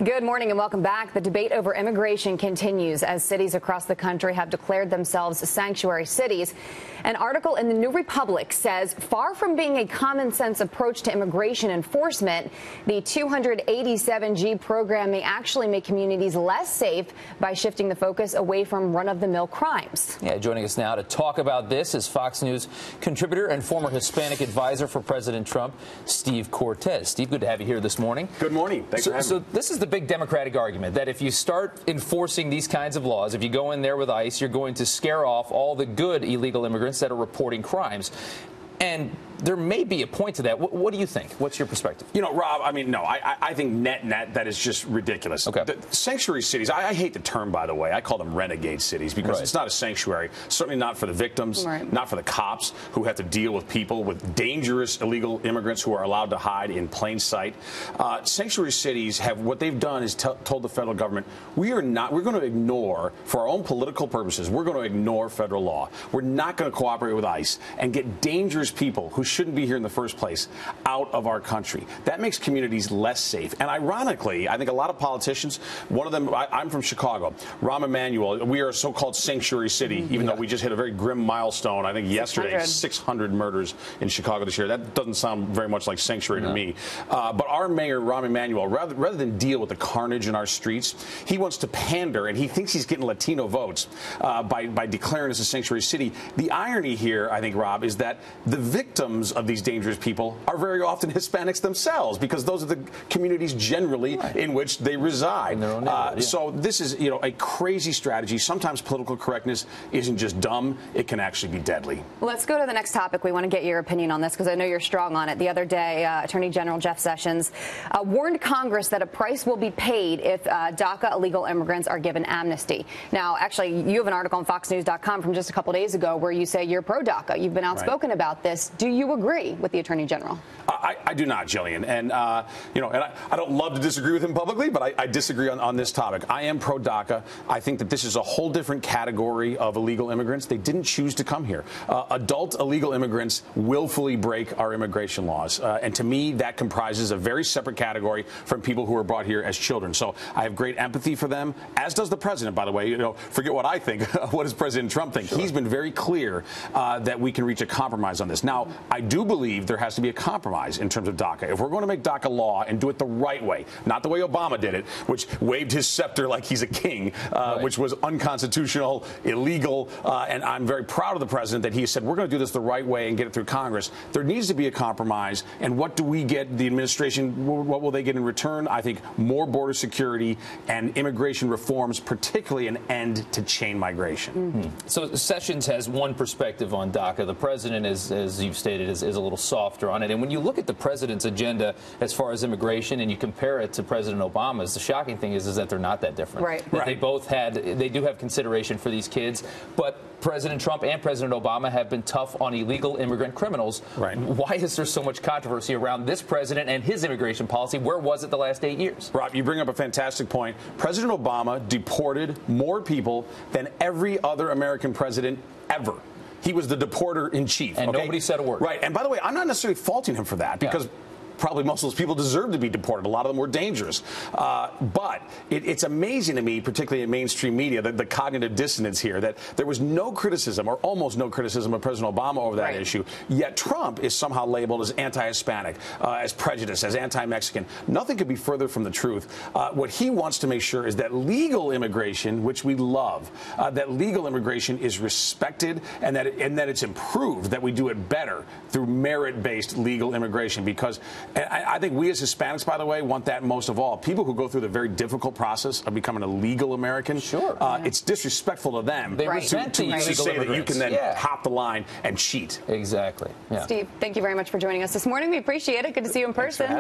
Good morning and welcome back. The debate over immigration continues as cities across the country have declared themselves sanctuary cities. An article in the New Republic says far from being a common sense approach to immigration enforcement, the 287G program may actually make communities less safe by shifting the focus away from run-of-the-mill crimes. Yeah, joining us now to talk about this is Fox News contributor and former Hispanic advisor for President Trump, Steve Cortes. Steve, good to have you here this morning. Good morning. Thanks for having me. So this is the big Democratic argument that if you start enforcing these kinds of laws, if you go in there with ICE, you're going to scare off all the good illegal immigrants that are reporting crimes. And there may be a point to that. What do you think? What's your perspective? You know, Rob, I mean, no, I think net that is just ridiculous. Okay. The sanctuary cities, I hate the term, by the way. I call them renegade cities because it's not a sanctuary, certainly not for the victims, not for the cops who have to deal with people, with dangerous illegal immigrants who are allowed to hide in plain sight. Sanctuary cities have, what they've done is told the federal government, we're going to ignore, for our own political purposes, we're going to ignore federal law. We're not going to cooperate with ICE and get dangerous people who shouldn't be here in the first place out of our country. That makes communities less safe. And ironically, I think a lot of politicians, one of them, I'm from Chicago, Rahm Emanuel, we are a so-called sanctuary city, even though we just hit a very grim milestone, I think yesterday, 600 murders in Chicago this year. That doesn't sound very much like sanctuary to me. But our mayor, Rahm Emanuel, rather than deal with the carnage in our streets, he wants to pander, and he thinks he's getting Latino votes by declaring us a sanctuary city. The irony here, I think, Rob, is that the victims of these dangerous people are very often Hispanics themselves, because those are the communities generally in which they reside. So this is, a crazy strategy. Sometimes political correctness isn't just dumb, it can actually be deadly. Let's go to the next topic. We want to get your opinion on this because I know you're strong on it. The other day, Attorney General Jeff Sessions warned Congress that a price will be paid if DACA illegal immigrants are given amnesty. Now, actually, you have an article on FoxNews.com from just a couple days ago where you say you're pro-DACA. You've been outspoken about this. Do you agree with the Attorney General? I do not, Jillian. And, I don't love to disagree with him publicly, but I disagree on this topic. I am pro-DACA. I think that this is a whole different category of illegal immigrants. They didn't choose to come here. Adult illegal immigrants willfully break our immigration laws. And to me, that comprises a very separate category from people who are brought here as children. So I have great empathy for them, as does the president, by the way. Forget what I think. What does President Trump think? Sure. He's been very clear that we can reach a compromise on this. Now, I do believe there has to be a compromise in terms of DACA. If we're going to make DACA law and do it the right way, not the way Obama did it, which waved his scepter like he's a king, which was unconstitutional, illegal, and I'm very proud of the president that he said we're going to do this the right way and get it through Congress. There needs to be a compromise, and what do we get, the administration, what will they get in return? I think more border security and immigration reforms, particularly an end to chain migration. So Sessions has one perspective on DACA. The president, as you've stated, is a little softer on it. And when you look at the president's agenda as far as immigration and you compare it to President Obama's, the shocking thing is that they're not that different. That they both they do have consideration for these kids, but President Trump and President Obama have been tough on illegal immigrant criminals. Why is there so much controversy around this president and his immigration policy? Where was it the last 8 years? Rob, you bring up a fantastic point. President Obama deported more people than every other American president ever. He was the deporter in chief. And nobody said a word. Right. And by the way, I'm not necessarily faulting him for that because probably most of those people deserve to be deported. A lot of them were dangerous. But it's amazing to me, particularly in mainstream media, the cognitive dissonance here, that there was no criticism or almost no criticism of President Obama over that issue. Yet Trump is somehow labeled as anti-Hispanic, as prejudiced, as anti-Mexican. Nothing could be further from the truth. What he wants to make sure is that legal immigration, which we love, that legal immigration is respected and that it's improved, that we do it better through merit-based legal immigration. Because I think we as Hispanics, by the way, want that most of all. People who go through the very difficult process of becoming a legal American, it's disrespectful to them to say that you can then hop the line and cheat. Exactly. Steve, thank you very much for joining us this morning. We appreciate it. Good to see you in person.